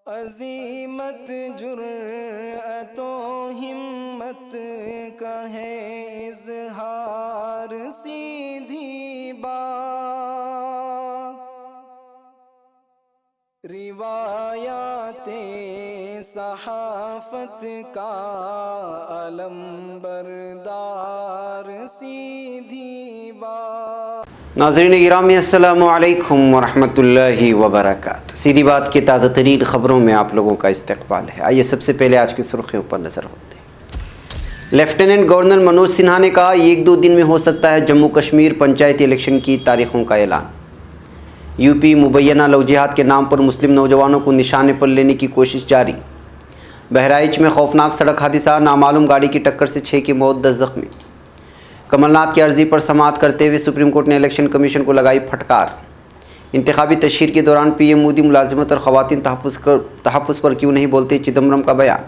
عظیمت جرأت و ہمت کا ہے اظہار، سیدھی بات روایات صحافت کا علم بردار، سیدھی بات۔ ناظرین گرامی السلام علیکم ورحمۃ اللہ وبرکاتہ۔ سیدھی بات کی تازہ ترین خبروں میں آپ لوگوں کا استقبال ہے۔ آئیے سب سے پہلے آج کی سرخیوں پر نظر ہوتے ہیں۔ لیفٹیننٹ گورنر منوج سنہا نے کہا 1-2 دن میں ہو سکتا ہے جموں کشمیر پنچایتی الیکشن کی تاریخوں کا اعلان۔ یو پی مبینہ لو جہاد کے نام پر مسلم نوجوانوں کو نشانے پر لینے کی کوشش جاری۔ بہرائچ میں خوفناک سڑک حادثہ، نامعلوم گاڑی کی ٹکر سے 6 کی موت، 10 زخمی۔ کمل ناتھ کی عرضی پر سماعت کرتے ہوئے سپریم کورٹ نے الیکشن کمیشن کو لگائی پھٹکار۔ انتخابی تشہیر کے دوران پی ایم مودی ملازمت اور خواتین تحفظ پر کیوں نہیں بولتے، چدمبرم کا بیان۔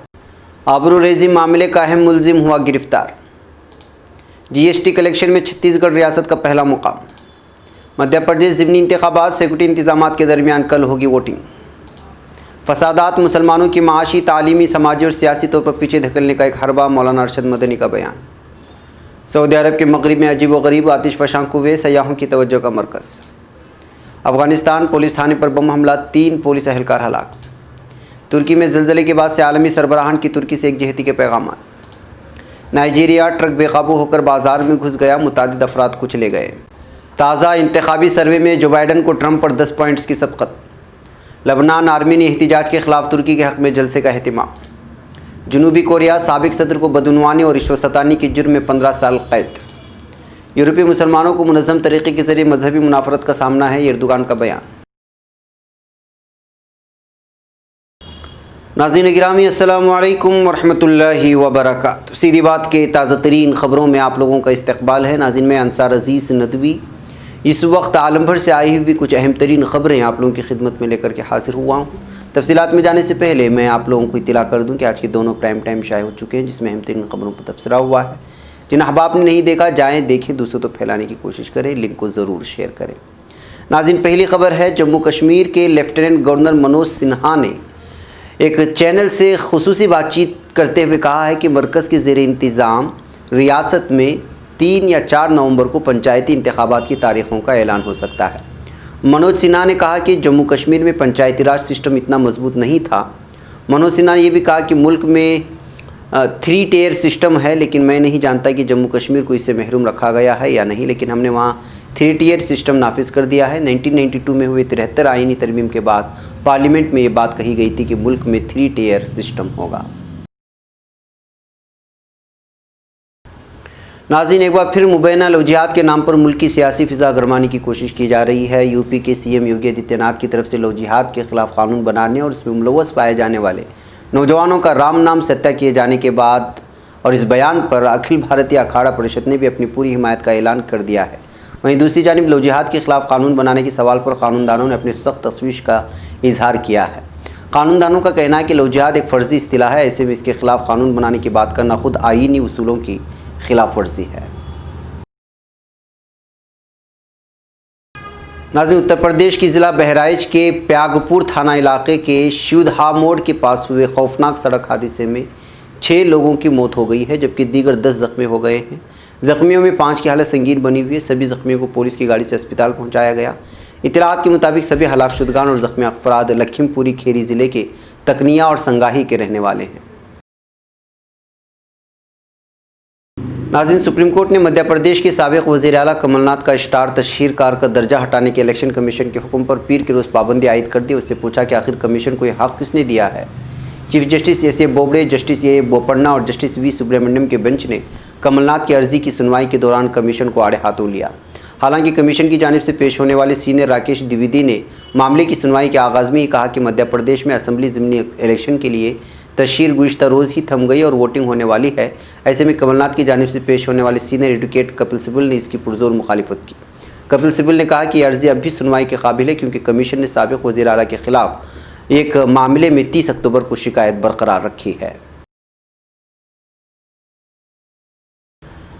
آبروریزی معاملے کا اہم ملزم ہوا گرفتار۔ جی ایس ٹی کلیکشن میں چھتیس گڑھ ریاست کا پہلا مقام۔ مدھیہ پردیش ضمنی انتخابات، سیکورٹی انتظامات کے درمیان کل ہوگی ووٹنگ۔ فسادات مسلمانوں کی معاشی، تعلیمی، سماجی اور سیاسی طور پر پیچھے دھکیلنے کا ایک حربہ، مولانا ارشد مدنی کا بیان۔ سعودی عرب کے مغرب میں عجیب و غریب آتش فشاں کنویں، سیاحوں کی توجہ کا مرکز۔ افغانستان پولیس تھانے پر بم حملہ، 3 پولیس اہلکار ہلاک۔ ترکی میں زلزلے کے بعد سے عالمی سربراہان کی ترکی سے ایک جہتی کے پیغامات۔ نائجیریا ٹرک بے قابو ہو کر بازار میں گھس گیا، متعدد افراد کچلے گئے۔ تازہ انتخابی سروے میں جو بائیڈن کو ٹرمپ پر 10 پوائنٹس کی سبقت۔ لبنان آرمینی احتجاج کے خلاف ترکی کے حق میں جلسے کا اہتمام۔ جنوبی کوریا سابق صدر کو بدعنوانی اور رشوت ستانی کے جرم میں 15 سال قید۔ یورپی مسلمانوں کو منظم طریقے کے ذریعے مذہبی منافرت کا سامنا ہے، ایردوغان کا بیان۔ ناظرین گرامی السلام علیکم ورحمۃ اللہ وبرکاتہ۔ سیدھی بات کے تازہ ترین خبروں میں آپ لوگوں کا استقبال ہے۔ ناظرین میں انصار عزیز ندوی اس وقت عالم بھر سے آئی ہوئی کچھ اہم ترین خبریں آپ لوگوں کی خدمت میں لے کر کے حاضر ہوا ہوں۔ تفصیلات میں جانے سے پہلے میں آپ لوگوں کو اطلاع کر دوں کہ آج کے دونوں پرائم ٹائم شائع ہو چکے ہیں، جس میں اہم ترین خبروں پر تبصرہ ہوا ہے۔ جن احباب نے نہیں دیکھا جائیں دیکھیں، دوسروں تک پھیلانے کی کوشش کریں، لنک کو ضرور شیئر کریں۔ ناظرین پہلی خبر ہے، جموں کشمیر کے لیفٹیننٹ گورنر منوج سنہا نے ایک چینل سے خصوصی بات چیت کرتے ہوئے کہا ہے کہ مرکز کے زیر انتظام ریاست میں 3 یا 4 نومبر کو پنچایتی انتخابات کی تاریخوں کا اعلان ہو سکتا ہے۔ منوج سنہا نے کہا کہ جموں کشمیر میں پنچایتی راج سسٹم اتنا مضبوط نہیں تھا۔ منوج سنہا نے یہ بھی کہا کہ ملک میں 3 ٹیئر سسٹم ہے، لیکن میں نہیں جانتا کہ جموں کشمیر کو اس سے محروم رکھا گیا ہے یا نہیں، لیکن ہم نے وہاں 3 ٹیئر سسٹم نافذ کر دیا ہے۔ 1992 میں ہوئے 73 آئینی ترمیم کے بعد پارلیمنٹ میں یہ بات کہی گئی تھی کہ ملک میں 3 ٹیئر سسٹم ہوگا۔ ناظرین ایک بار پھر مبینہ لو جہاد کے نام پر ملکی سیاسی فضا گرمانے کی کوشش کی جا رہی ہے۔ یو پی کے سی ایم یوگی آدتیہ ناتھ کی طرف سے لو جہاد کے خلاف قانون بنانے اور اس میں ملوث پائے جانے والے نوجوانوں کا رام نام ستیہ کیے جانے کے بعد اور اس بیان پر اکھل بھارتیہ اکھاڑا پریشد نے بھی اپنی پوری حمایت کا اعلان کر دیا ہے۔ وہیں دوسری جانب لو جہاد کے خلاف قانون بنانے کے سوال پر قانون دانوں نے اپنی سخت تشویش کا اظہار کیا ہے۔ قانون دانوں کا کہنا ہے کہ لو جہاد ایک فرضی اصطلاح ہے، ایسے میں اس کے خلاف قانون بنانے کی بات کرنا خود آئینی اصولوں کی خلاف ورزی ہے۔ ناظرین اتر پردیش کی ضلع بہرائچ کے پیاگپور تھانہ علاقے کے شیودھا موڑ کے پاس ہوئے خوفناک سڑک حادثے میں 6 لوگوں کی موت ہو گئی ہے، جبکہ دیگر 10 زخمی ہو گئے ہیں۔ زخمیوں میں 5 کی حالت سنگین بنی ہوئی ہے۔ سبھی زخمیوں کو پولیس کی گاڑی سے اسپتال پہنچایا گیا۔ اطلاعات کے مطابق سبھی ہلاک شدگان اور زخمی افراد لکھیم پوری کھیری ضلع کے تکنیا اور سنگاہی کے رہنے والے ہیں۔ ناظرین سپریم کورٹ نے مدھیہ پردیش کے سابق وزیر اعلیٰ کمل ناتھ کا اسٹار تشہیر کار کا درجہ ہٹانے کے الیکشن کمیشن کے حکم پر پیر کے روز پابندی عائد کر دی۔ اس سے پوچھا کہ آخر کمیشن کو یہ حق کس نے دیا ہے۔ Chief justice S A Bobde, justice A Bopanna اور جسٹس وی سبرامنیم کے بینچ نے کمل ناتھ کی عرضی کی سنوائی کے دوران کمیشن کو آڑے ہاتھوں لیا۔ حالانکہ کمیشن کی جانب سے پیش ہونے والے سینئر راکیش دیویدی نے معاملے کی سنوائی کے آغاز میں ہی کہا کہ مدھیہ پردیش میں اسمبلی ضمنی الیکشن کے لیے تشہیر گزشتہ روز ہی تھم گئی اور ووٹنگ ہونے والی ہے۔ ایسے میں کمل ناتھ کی جانب سے پیش ہونے والے سینئر ایڈوکیٹ کپل سبل نے اس کی پرزور مخالفت کی۔ کپل سبل نے کہا کہ یہ عرضی اب بھی سنوائی کے قابل ہے، کیونکہ کمیشن نے سابق وزیر اعلیٰ کے خلاف ایک معاملے میں 30 اکتوبر کو شکایت برقرار رکھی ہے۔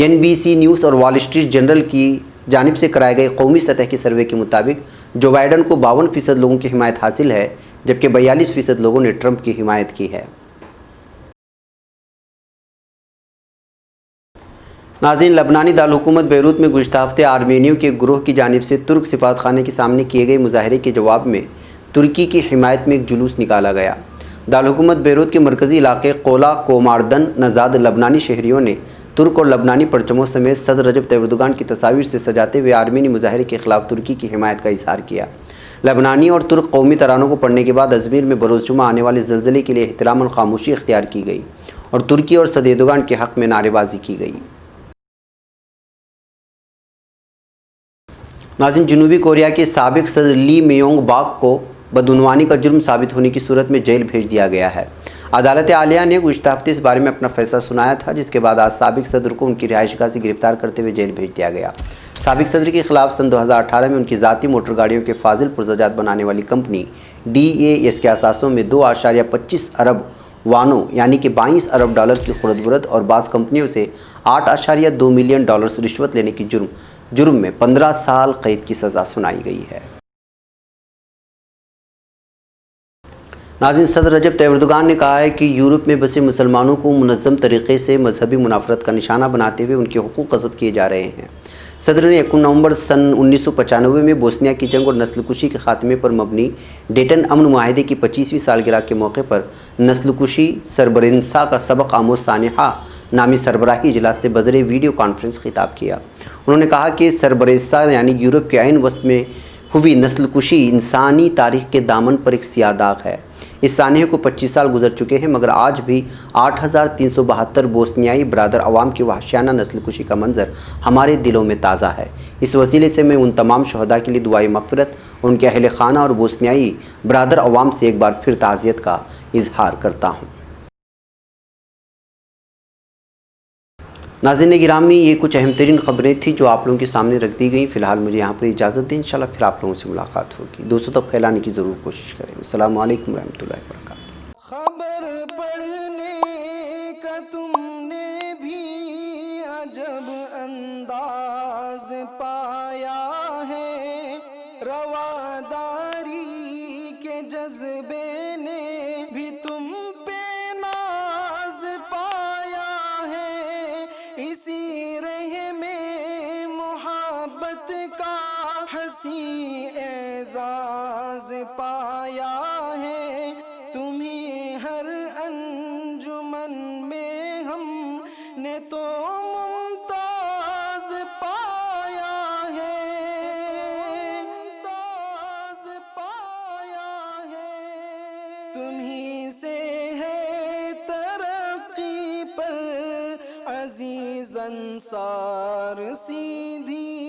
NBC نیوز اور وال اسٹریٹ جرنل کی جانب سے کرائے گئے قومی سطح کے سروے کے مطابق جو بائیڈن کو 52% لوگوں کی حمایت حاصل ہے، جبکہ 42% لوگوں نے ٹرمپ کی حمایت کی ہے۔ ناظرین، لبنانی دارالحکومت بیروت میں گزشتہ ہفتے آرمینیوں کے گروہ کی جانب سے ترک سفارت خانے کے سامنے کیے گئے مظاہرے کے جواب میں ترکی کی حمایت میں ایک جلوس نکالا گیا۔ دارالحکومت بیروت کے مرکزی علاقے قولا کوماردن نژاد لبنانی شہریوں نے ترک اور لبنانی پرچموں سمیت صدر رجب طیب ایردوان کی تصاویر سے سجاتے ہوئے آرمینی مظاہرے کے خلاف ترکی کی حمایت کا اظہار کیا۔ لبنانی اور ترک قومی ترانوں کو پڑھنے کے بعد ازمیر میں بروز جمعہ آنے والے زلزلے کے لیے احتراماً خاموشی اختیار کی گئی اور ترکی اور صدر ایردوان کے حق میں نعرے بازی کی گئی۔ ناظرین، جنوبی کوریا کے سابق صدر لی میونگ باک کو بدعنوانی کا جرم ثابت ہونے کی صورت میں جیل بھیج دیا گیا ہے۔ عدالت عالیہ نے گزشتہ ہفتے اس بارے میں اپنا فیصلہ سنایا تھا، جس کے بعد آج سابق صدر کو ان کی رہائش گاہ سے گرفتار کرتے ہوئے جیل بھیج دیا گیا۔ سابق صدر کے خلاف سن 2018 میں ان کی ذاتی موٹر گاڑیوں کے فاضل پرزجات بنانے والی کمپنی DAS کے اثاثوں میں 2.25 ارب وانوں یعنی کہ 22 ارب ڈالر کی خرد برد اور بعض کمپنیوں سے 8.2 ملین ڈالر رشوت لینے کی جرم میں 15 سال قید کی سزا سنائی گئی ہے۔ ناظرین، صدر رجب طیب ایردوان نے کہا ہے کہ یورپ میں بسے مسلمانوں کو منظم طریقے سے مذہبی منافرت کا نشانہ بناتے ہوئے ان کے حقوق غصب کیے جا رہے ہیں۔ صدر نے 1 نومبر سن 1995 میں بوسنیا کی جنگ اور نسل کشی کے خاتمے پر مبنی ڈیٹن امن معاہدے کی 25ویں سالگرہ کے موقع پر نسل کشی سربرنسا کا سبق آموز سانحہ نامی سربراہی اجلاس سے بذریعہ ویڈیو کانفرنس خطاب کیا۔ انہوں نے کہا کہ سربرنسا یعنی یورپ کے عین وسط میں ہوئی نسل کشی انسانی تاریخ کے دامن پر ایک سیاہ داغ ہے۔ اس سانحے کو 25 سال گزر چکے ہیں، مگر آج بھی 8372 بوسنیائی برادر عوام کی وحشیانہ نسل کشی کا منظر ہمارے دلوں میں تازہ ہے۔ اس وسیلے سے میں ان تمام شہداء کے لیے دعائے مغفرت، ان کے اہل خانہ اور بوسنیائی برادر عوام سے ایک بار پھر تعزیت کا اظہار کرتا ہوں۔ ناظرین گرامی، یہ کچھ اہم ترین خبریں تھیں جو آپ لوگوں کے سامنے رکھ دی گئیں۔ فی الحال مجھے یہاں پر اجازت دیں، انشاءاللہ پھر آپ لوگوں سے ملاقات ہوگی۔ دوستوں تک پھیلانے کی ضرور کوشش کریں۔ السلام علیکم ورحمۃ اللہ وبرکاتہ۔ خبر پڑھنے کا تم نے بھی عجب انداز پایا ہے، رواداری کے جذبے نے بھی تم پہ ناز پایا ہے، اسی رہ میں محبت کا حسین اعزاز پایا ہے، تمہیں ہر انجمن میں ہم نے تو ممتاز پایا ہے، ممتاز پایا ہے، تمہیں سے ہے ترقی پر عزیز انصار سیدھی